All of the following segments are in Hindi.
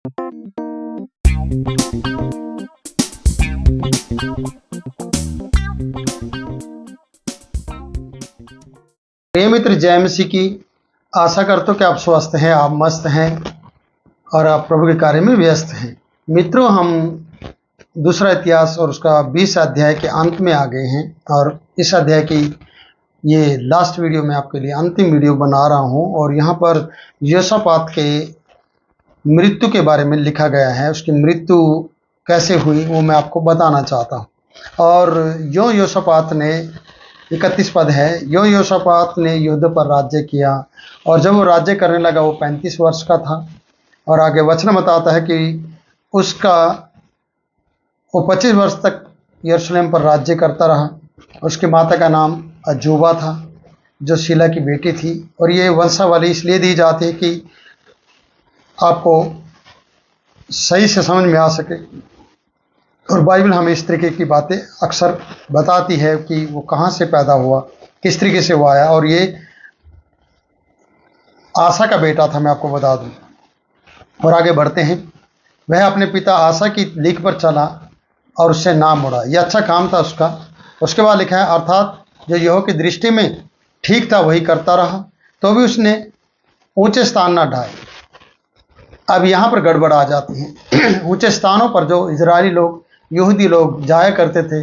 प्रिय मित्र, जय मसीह की। आशा करता हूँ कि आप स्वस्थ हैं, आप मस्त हैं और आप प्रभु के कार्य में व्यस्त हैं। मित्रों, हम दूसरा इतिहास और उसका 20 अध्याय के अंत में आ गए हैं और इस अध्याय की ये लास्ट वीडियो में आपके लिए अंतिम वीडियो बना रहा हूँ। और यहाँ पर योशापात के मृत्यु के बारे में लिखा गया है। उसकी मृत्यु कैसे हुई वो मैं आपको बताना चाहता हूँ। और योशापात ने 31 पद है, योशापात ने युद्ध पर राज्य किया और जब वो राज्य करने लगा वो 35 वर्ष का था। और आगे वचन बताता है कि वो 25 वर्ष तक यरूशलेम पर राज्य करता रहा। उसकी माता का नाम अजूबा था जो शीला की बेटी थी। और ये वंशावली इसलिए दी जाती है कि आपको सही से समझ में आ सके। और बाइबल हमें इस तरीके की बातें अक्सर बताती है कि वो कहाँ से पैदा हुआ, किस तरीके से वो आया। और ये आसा का बेटा था, मैं आपको बता दूं। और आगे बढ़ते हैं। वह अपने पिता आसा की लीक पर चला और उससे ना मुड़ा। यह अच्छा काम था उसका। उसके बाद लिखा है, अर्थात जो यहोवा की दृष्टि में ठीक था वही करता रहा, तो भी उसने ऊंचे स्थान ना ढाए। अब यहाँ पर गड़बड़ आ जाती है। ऊंचे स्थानों पर जो इजरायली लोग, यहूदी लोग जाया करते थे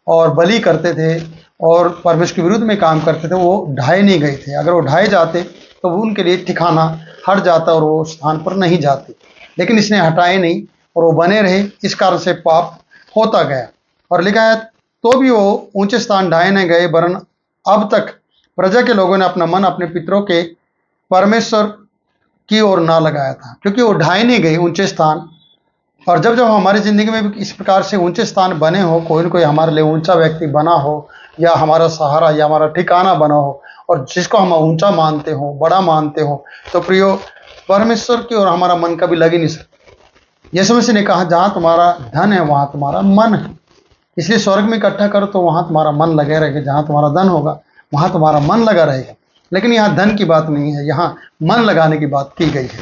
और बलि करते थे और परमेश्वर के विरुद्ध में काम करते थे, वो ढाए नहीं गए थे। अगर वो ढाए जाते तो वो उनके लिए ठिकाना हट जाता और वो स्थान पर नहीं जाते। लेकिन इसने हटाए नहीं और वो बने रहे। इस कारण से पाप होता गया। और लिखा है, तो भी वो ऊंचे स्थान ढाए नहीं गए, वरन अब तक प्रजा के लोगों ने अपना मन अपने पितरों के परमेश्वर की ओर ना लगाया था, क्योंकि वो ढाए नहीं गए ऊंचे स्थान। और जब जब हमारी ज़िंदगी में भी इस प्रकार से ऊंचे स्थान बने हो, कोई न कोई हमारे लिए ऊंचा व्यक्ति बना हो या हमारा सहारा या हमारा ठिकाना बना हो और जिसको हम ऊंचा मानते हो, बड़ा मानते हो, तो प्रियो, परमेश्वर की ओर हमारा मन कभी लग ही नहीं सकता। यीशु मसीह ने कहा, जहाँ तुम्हारा धन है वहाँ तुम्हारा मन है। इसलिए स्वर्ग में इकट्ठा करो तो वहाँ तुम्हारा मन लगे रहेगा। जहाँ तुम्हारा धन होगा वहाँ तुम्हारा मन लगा रहेगा। लेकिन यहाँ धन की बात नहीं है, यहाँ मन लगाने की बात की गई है।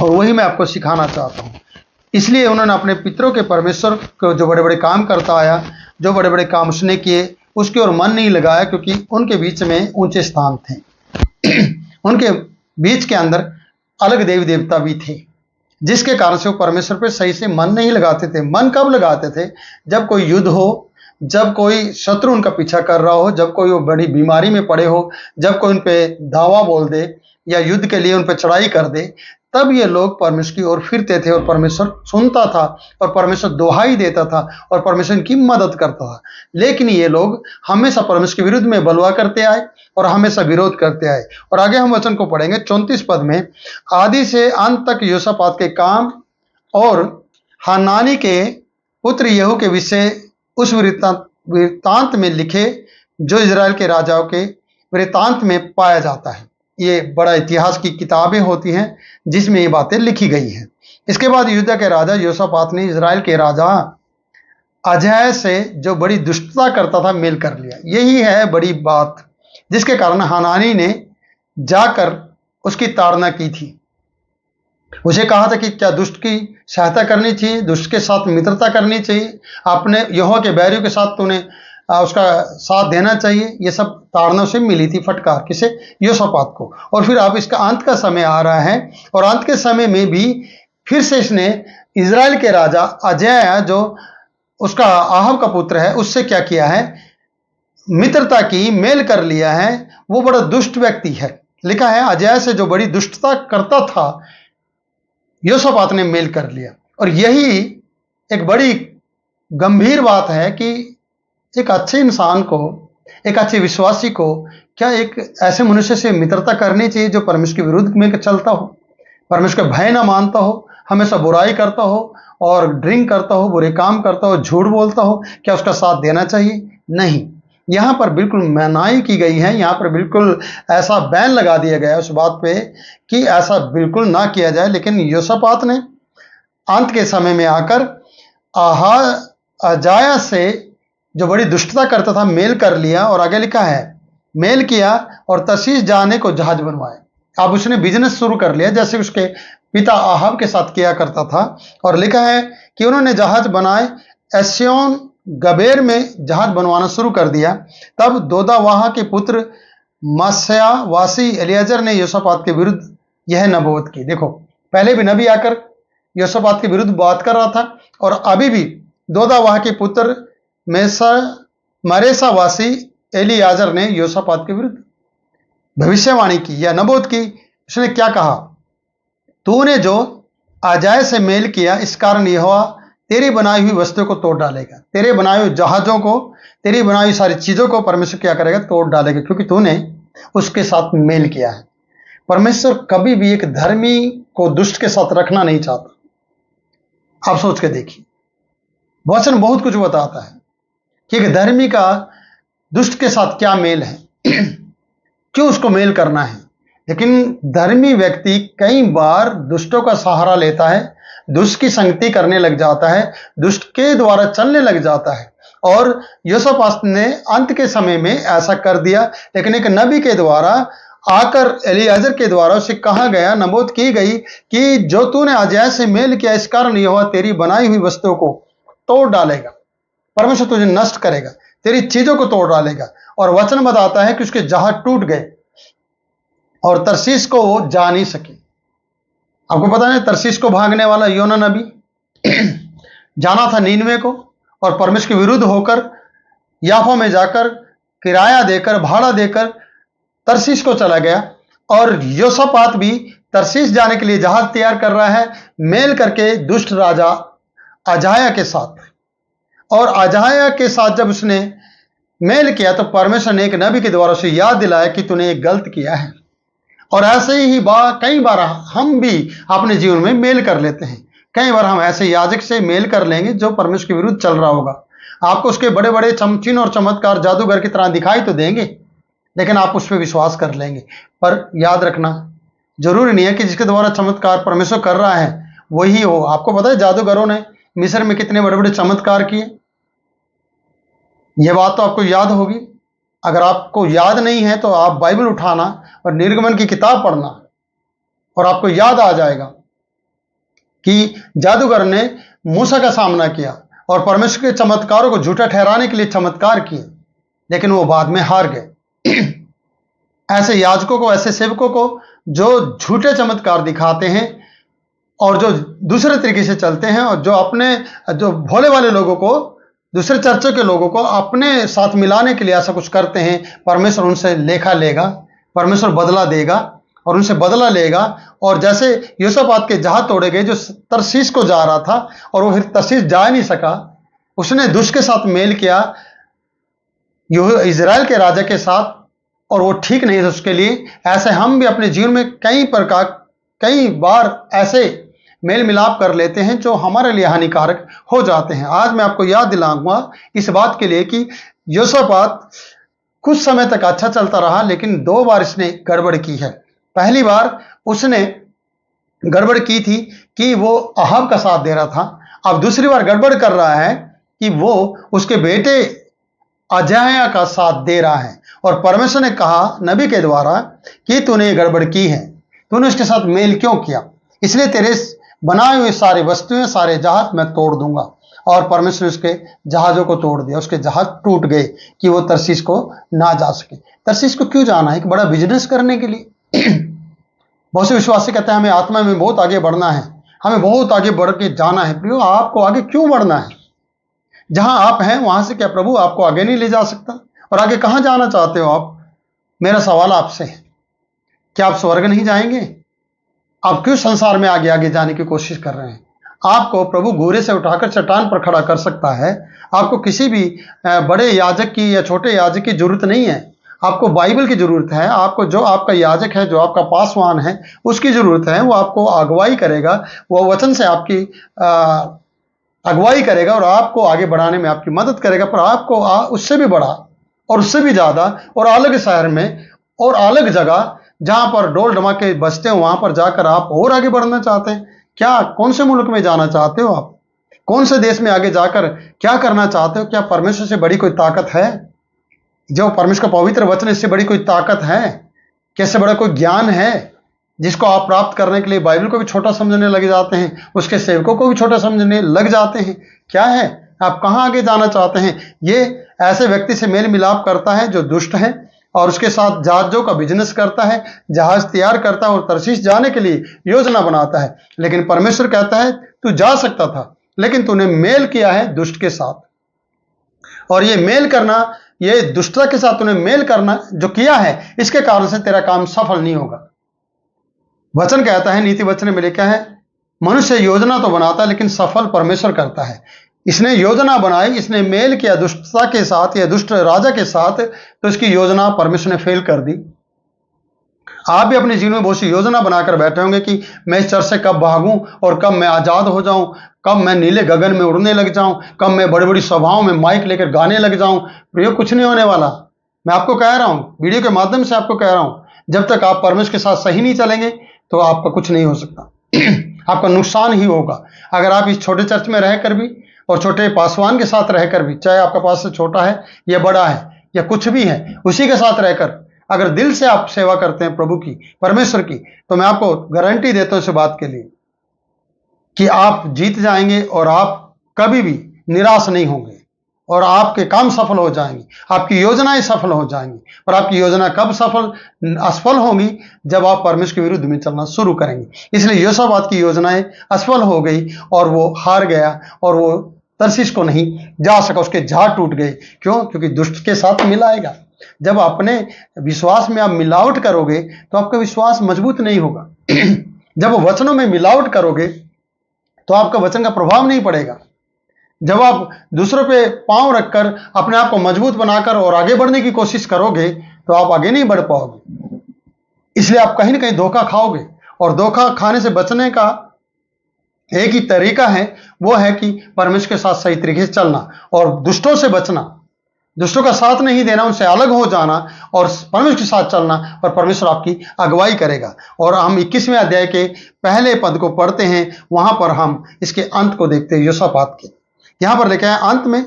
और वही मैं आपको सिखाना चाहता हूँ। इसलिए उन्होंने अपने पितरों के परमेश्वर को जो बड़े बड़े काम करता आया, जो बड़े बड़े काम उसने किए, उसकी ओर मन नहीं लगाया, क्योंकि उनके बीच में ऊंचे स्थान थे। उनके बीच के अंदर अलग देवी देवता भी थे, जिसके कारण से वो परमेश्वर पे सही से मन नहीं लगाते थे। मन कब लगाते थे? जब कोई युद्ध हो, जब कोई शत्रु उनका पीछा कर रहा हो, जब कोई वो बड़ी बीमारी में पड़े हो, जब कोई उन पे धावा बोल दे या युद्ध के लिए उन पे चढ़ाई कर दे, तब ये लोग परमेश्वर की ओर फिरते थे और परमेश्वर सुनता था और परमेश्वर दुहाई देता था और परमेश्वर की मदद करता था। लेकिन ये लोग हमेशा परमेश्वर के विरुद्ध में बलवा करते आए और हमेशा विरोध करते आए। और आगे हम वचन को पढ़ेंगे 34 पद में, आदि से अंत तक योशापात के काम और हनानी के पुत्र यहू के विषय उस वृत्तांत में लिखे जो इजराइल के राजाओं के वृत्तांत में पाया जाता है। ये बड़ा इतिहास की किताबें होती हैं जिसमें ये बातें लिखी गई हैं। इसके बाद यहूदा के राजा योशापात ने इजराइल के राजा अजय से जो बड़ी दुष्टता करता था मेल कर लिया। यही है बड़ी बात, जिसके कारण हनानी ने जाकर उसकी ताड़ना की थी। उसे कहा था कि क्या दुष्ट की सहायता करनी चाहिए, दुष्ट के साथ मित्रता करनी चाहिए, अपने यहोवा के बैरियों के साथ तूने उसका साथ देना चाहिए। ये सब ताड़ना से मिली थी फटकार, किसे? योशापात को। और फिर अब इसका अंत का समय आ रहा है और अंत के समय में भी फिर से इसने इजराइल के राजा अजय, जो उसका आहब का पुत्र है, उससे क्या किया है? मित्रता की, मेल कर लिया है। वो बड़ा दुष्ट व्यक्ति है। लिखा है, अजय से जो बड़ी दुष्टता करता था योशापात ने मेल कर लिया। और यही एक बड़ी गंभीर बात है कि एक अच्छे इंसान को, एक अच्छे विश्वासी को, क्या एक ऐसे मनुष्य से मित्रता करनी चाहिए जो परमेश्वर के विरुद्ध में चलता हो, परमेश्वर का भय ना मानता हो, हमेशा बुराई करता हो और ड्रिंक करता हो, बुरे काम करता हो, झूठ बोलता हो? क्या उसका साथ देना चाहिए? नहीं। यहाँ पर बिल्कुल मनाही की गई है। यहाँ पर बिल्कुल ऐसा बैन लगा दिया गया है उस बात पे कि ऐसा बिल्कुल ना किया जाए। लेकिन योशापात ने अंत के समय में आकर अजाया से जो बड़ी दुष्टता करता था मेल कर लिया। और आगे लिखा है, मेल किया और तर्शीश जाने को जहाज बनवाए। अब उसने बिजनेस शुरू कर लिया, जैसे उसके पिता आहाब के साथ किया करता था। और लिखा है कि उन्होंने जहाज बनाए, एस्योन गबेर में जहाज बनवाना शुरू कर दिया। तब दोदावाहा के पुत्र मास्यावासी एलियाजर ने योशापात के विरुद्ध यह नबूवत की। देखो, पहले भी नबी आकर योशापात के विरुद्ध बात कर रहा था, और अभी भी दोदावाहा के पुत्र मरेसावासी एलियाजर ने योशापात के विरुद्ध भविष्यवाणी की या नबूवत की। उसने क्या कहा? तूने जो अजाय से मेल किया, इस कारण यहोवा तेरी बनाई हुई वस्तुओं को तोड़ डालेगा। तेरे बनाए हुए जहाजों को, तेरी बनाई हुई सारी चीजों को परमेश्वर क्या करेगा? तोड़ डालेगा, क्योंकि तूने उसके साथ मेल किया है। परमेश्वर कभी भी एक धर्मी को दुष्ट के साथ रखना नहीं चाहता। आप सोच के देखिए, वचन बहुत कुछ बताता है कि एक धर्मी का दुष्ट के साथ क्या मेल है, क्यों उसको मेल करना है। लेकिन धर्मी व्यक्ति कई बार दुष्टों का सहारा लेता है, दुष्ट की संगति करने लग जाता है, दुष्ट के द्वारा चलने लग जाता है। और योशापात ने अंत के समय में ऐसा कर दिया। लेकिन एक नबी के द्वारा आकर एलियाजर के द्वारा उसे कहा गया, नबूवत की गई कि जो तूने अजाय से मेल किया, इस कारण यहोवा तेरी बनाई हुई वस्तुओं को तोड़ डालेगा। परमेश्वर तुझे नष्ट करेगा, तेरी चीजों को तोड़ डालेगा। और वचन बताता है कि उसके जहाज टूट गए और तरसीस को वो जा नहीं सके। आपको पता है, तरसीस को भागने वाला योना नबी जाना था नीनवे को, और परमेश्वर के विरुद्ध होकर याफा में जाकर किराया देकर, भाड़ा देकर तरसीस को चला गया। और योशापात भी तरसीस जाने के लिए जहाज तैयार कर रहा है, मेल करके दुष्ट राजा अजाया के साथ। और अजाया के साथ जब उसने मेल किया, तो परमेश्वर ने एक नबी के द्वारा उसे याद दिलाया कि तूने एक गलत किया है। और ऐसे ही कई बार हम भी अपने जीवन में मेल कर लेते हैं। कई बार हम ऐसे याजक से मेल कर लेंगे जो परमेश्वर के विरुद्ध चल रहा होगा। आपको उसके बड़े बड़े चिन्ह और चमत्कार जादूगर की तरह दिखाई तो देंगे, लेकिन आप उस पर विश्वास कर लेंगे। पर याद रखना, जरूरी नहीं है कि जिसके द्वारा चमत्कार परमेश्वर कर रहा है वही हो। आपको पता है जादूगरों ने मिस्र में कितने बड़े बड़े चमत्कार किए, यह बात तो आपको याद होगी। अगर आपको याद नहीं है तो आप बाइबल उठाना और निर्गमन की किताब पढ़ना, और आपको याद आ जाएगा कि जादूगर ने मूसा का सामना किया और परमेश्वर के चमत्कारों को झूठा ठहराने के लिए चमत्कार किए, लेकिन वो बाद में हार गए। ऐसे याजकों को, ऐसे सेवकों को जो झूठे चमत्कार दिखाते हैं और जो दूसरे तरीके से चलते हैं, और जो भोले वाले लोगों को, दूसरे चर्चों के लोगों को अपने साथ मिलाने के लिए ऐसा कुछ करते हैं, परमेश्वर उनसे लेखा लेगा, परमेश्वर बदला देगा और उनसे बदला लेगा। और जैसे योशापात के जहाज तोड़े गए, जो तरसीस को जा रहा था और वो फिर तरसीस जा नहीं सका, उसने दुष्ट के साथ मेल किया इजराइल के राजा के साथ, और वो ठीक नहीं था उसके लिए। ऐसे हम भी अपने जीवन में कई बार ऐसे मेल मिलाप कर लेते हैं जो हमारे लिए हानिकारक हो जाते हैं। आज मैं आपको याद दिलाऊंगा इस बात के लिए कि योशापात कुछ समय तक अच्छा चलता रहा, लेकिन 2 बार इसने गड़बड़ की है। पहली बार उसने गड़बड़ की थी कि वो अहाब का साथ दे रहा था। अब दूसरी बार गड़बड़ कर रहा है कि वो उसके बेटे अजाया का साथ दे रहा है। और परमेश्वर ने कहा नबी के द्वारा कि तूने ये गड़बड़ की है, तूने उसके साथ मेल क्यों किया, इसलिए तेरे बनाए हुए सारे वस्तुएं, सारे जहाज मैं तोड़ दूंगा। और परमेश्वर ने उसके जहाजों को तोड़ दिया, उसके जहाज टूट गए कि वो तरसीस को ना जा सके। तरसीस को क्यों जाना है? एक बड़ा बिजनेस करने के लिए। बहुत से विश्वासी कहते हैं हमें आत्मा में बहुत आगे बढ़ना है, हमें बहुत आगे बढ़ के जाना है। प्रियो, आपको आगे क्यों बढ़ना है? जहां आप हैं वहां से क्या प्रभु आपको आगे नहीं ले जा सकता? और आगे कहां जाना चाहते हो आप? मेरा सवाल आपसे है, क्या आप स्वर्ग नहीं जाएंगे? आप क्यों संसार में आगे आगे जाने की कोशिश कर रहे हैं? आपको प्रभु घूरे से उठाकर चट्टान पर खड़ा कर सकता है। आपको किसी भी बड़े याजक की या छोटे याजक की जरूरत नहीं है, आपको बाइबल की जरूरत है। आपको जो आपका याजक है, जो आपका पासवान है, उसकी जरूरत है। वो आपको अगुवाई करेगा, वो वचन से आपकी अगुवाई करेगा और आपको आगे बढ़ाने में आपकी मदद करेगा। पर आपको उससे भी बड़ा और उससे भी ज्यादा और अलग शहर में और अलग जगह जहां पर डोल धमाके बजते हो, वहां पर जाकर आप और आगे बढ़ना चाहते हैं। क्या कौन से मुल्क में जाना चाहते हो आप? कौन से देश में आगे जाकर क्या करना चाहते हो? क्या परमेश्वर से बड़ी कोई ताकत है? जो परमेश्वर का पवित्र वचन, इससे बड़ी कोई ताकत है? कैसे बड़ा कोई ज्ञान है? जिसको आप प्राप्त करने के लिए बाइबल को भी छोटा समझने लग जाते हैं, उसके सेवकों को भी छोटा समझने लग जाते हैं। क्या है, आप कहाँ आगे जाना चाहते हैं? ये ऐसे व्यक्ति से मेल मिलाप करता है जो दुष्ट है और उसके साथ जहाजों का बिजनेस करता है, जहाज तैयार करता है और तरशीश जाने के लिए योजना बनाता है। लेकिन परमेश्वर कहता है तू जा सकता था, लेकिन तूने मेल किया है दुष्ट के साथ, और ये मेल करना, ये दुष्टता के साथ तूने मेल करना जो किया है, इसके कारण से तेरा काम सफल नहीं होगा। वचन कहता है, नीति वचन में लिखा है, मनुष्य योजना तो बनाता है लेकिन सफल परमेश्वर करता है। इसने योजना बनाई, इसने मेल किया दुष्टता के साथ या दुष्ट राजा के साथ, तो इसकी योजना परमेश्वर ने फेल कर दी। आप भी अपने जीवन में बहुत सी योजना बनाकर बैठे होंगे कि मैं इस चर्च से कब भागूं और कब मैं आजाद हो जाऊं, कब मैं नीले गगन में उड़ने लग जाऊं, कब मैं बड़ी बड़ी सभाओं में माइक लेकर गाने लग जाऊं। प्रयोग कुछ नहीं होने वाला। मैं आपको कह रहा हूं, वीडियो के माध्यम से आपको कह रहा हूं, जब तक आप परमेश्वर के साथ सही नहीं चलेंगे तो आपका कुछ नहीं हो सकता। आपका नुकसान ही होगा। अगर आप इस छोटे चर्च में रहकर भी और छोटे पासवान के साथ रहकर भी, चाहे आपका पास से छोटा है या बड़ा है या कुछ भी है, उसी के साथ रहकर अगर दिल से आप सेवा करते हैं प्रभु की, परमेश्वर की, तो मैं आपको गारंटी देता हूं इस बात के लिए कि आप जीत जाएंगे और आप कभी भी निराश नहीं होंगे और आपके काम सफल हो जाएंगे, आपकी योजनाएं सफल हो जाएंगी। और आपकी योजना कब असफल होगी? जब आप परमेश्वर के विरुद्ध में चलना शुरू करेंगे। इसलिए योसापात की योजनाएं असफल हो गई और वो हार गया और वो तरसीश को नहीं जा सका, उसके जहाज टूट गए। क्यों? क्योंकि दुष्ट के साथ मिलाएगा। जब अपने विश्वास में आप मिलावट करोगे तो आपका विश्वास मजबूत नहीं होगा। जब वचनों में मिलावट करोगे तो आपका वचन का प्रभाव नहीं पड़ेगा। जब आप दूसरों पे पांव रखकर अपने आप को मजबूत बनाकर और आगे बढ़ने की कोशिश करोगे तो आप आगे नहीं बढ़ पाओगे। इसलिए आप कहीं ना कहीं धोखा खाओगे, और धोखा खाने से बचने का एक ही तरीका है, वो है कि परमेश्वर के साथ सही तरीके से चलना और दुष्टों से बचना, दुष्टों का साथ नहीं देना, उनसे अलग हो जाना और परमेश्वर के साथ चलना, और परमेश्वर आपकी अगुवाई करेगा। और हम 21वें अध्याय के पहले पद को पढ़ते हैं, वहां पर हम इसके अंत को देखते हैं योसापात के। यहां पर लिखा है, अंत में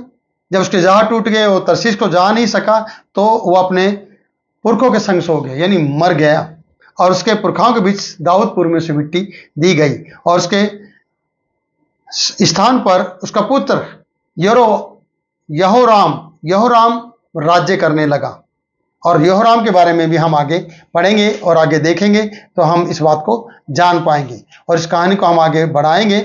जब उसके जहाज टूट गए, वो तरसीश को जा नहीं सका, तो वो अपने पुरखों के संग सो गया, यानी मर गया। और उसके पुरखाओं के बीच दाऊदपुर में उसे मिट्टी दी गई और उसके स्थान पर उसका पुत्र यहोराम राज्य करने लगा। और यहोराम के बारे में भी हम आगे पढ़ेंगे और आगे देखेंगे तो हम इस बात को जान पाएंगे और इस कहानी को हम आगे बढ़ाएंगे।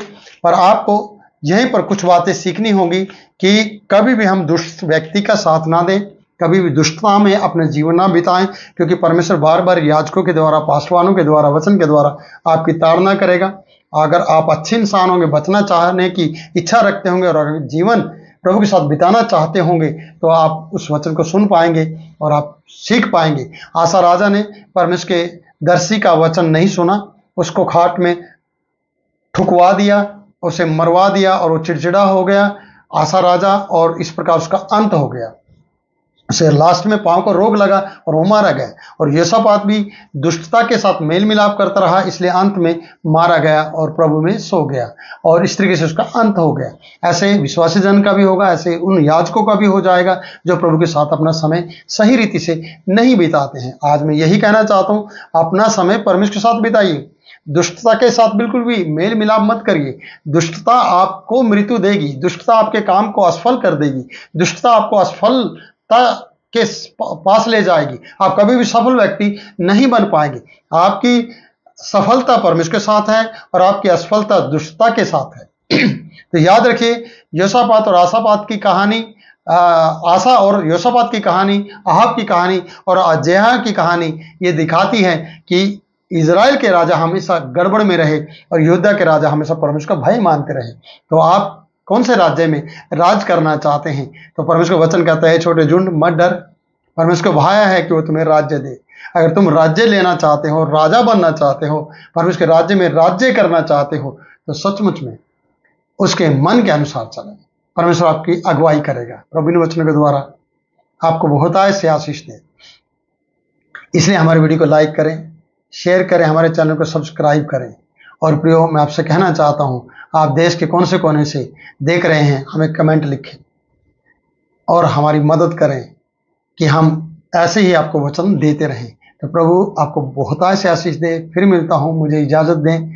पर आपको यहीं पर कुछ बातें सीखनी होंगी कि कभी भी हम दुष्ट व्यक्ति का साथ ना दें, कभी भी दुष्टता में अपने जीवन ना बिताएं, क्योंकि परमेश्वर बार बार याजकों के द्वारा, पासवानों के द्वारा, वचन के द्वारा आपकी ताड़ना करेगा। अगर आप अच्छे इंसान होंगे, बचना चाहने की इच्छा रखते होंगे और अगर जीवन प्रभु के साथ बिताना चाहते होंगे तो आप उस वचन को सुन पाएंगे और आप सीख पाएंगे। आसा राजा ने परमेश्वर के दर्शी का वचन नहीं सुना, उसको खाट में ठुकवा दिया, उसे मरवा दिया और वो चिड़चिड़ा हो गया आसा राजा, और इस प्रकार उसका अंत हो गया। उसे लास्ट में पांव को रोग लगा और वो मारा गया। और योसापात भी दुष्टता के साथ मेल मिलाप करता रहा, इसलिए अंत में मारा गया और प्रभु में सो गया, और इस तरीके से उसका अंत हो गया। ऐसे विश्वासी जन का भी होगा, ऐसे उन याजकों का भी हो जाएगा जो प्रभु के साथ अपना समय सही रीति से नहीं बिताते हैं। आज मैं यही कहना चाहता हूँ, अपना समय परमेश्वर के साथ बिताइए, दुष्टता के साथ बिल्कुल भी मेल मिलाप मत करिए। दुष्टता आपको मृत्यु देगी, दुष्टता आपके काम को असफल कर देगी, दुष्टता आपको असफलता के पास ले जाएगी। आप कभी भी सफल व्यक्ति नहीं बन पाएंगे। आपकी सफलता परमेश्वर के साथ है और आपकी असफलता दुष्टता के साथ है। तो याद रखिए, योसापात और आसापात की कहानी, आसा और योसापात की कहानी, अहाब की कहानी और अजेहा की कहानी ये दिखाती है कि इजराइल के राजा हमेशा गड़बड़ में रहे और यहूदा के राजा हमेशा परमेश्वर का भय मानते रहे। तो आप कौन से राज्य में राज करना चाहते हैं? तो परमेश्वर का वचन कहता है, छोटे झुंड मत डर, परमेश्वर को भाया है कि वो तुम्हें राज्य दे। अगर तुम राज्य लेना चाहते हो, राजा बनना चाहते हो, परमेश्वर के राज्य में राज्य करना चाहते हो, तो सचमुच में उसके मन के अनुसार चलें। परमेश्वर आपकी अगुवाई करेगा। प्रभु इन वचनों के द्वारा आपको बहुतायत से आशीष दे। इसलिए हमारे वीडियो को लाइक करें, शेयर करें, हमारे चैनल को सब्सक्राइब करें। और प्रियो, मैं आपसे कहना चाहता हूं, आप देश के कौन से कोने से देख रहे हैं, हमें कमेंट लिखें और हमारी मदद करें कि हम ऐसे ही आपको वचन देते रहें। तो प्रभु आपको बहुतायत से आशीष दे। फिर मिलता हूँ, मुझे इजाज़त दें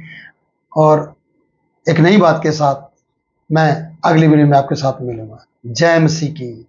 और एक नई बात के साथ मैं अगली वीडियो में आपके साथ मिलूंगा। जय मसीह की।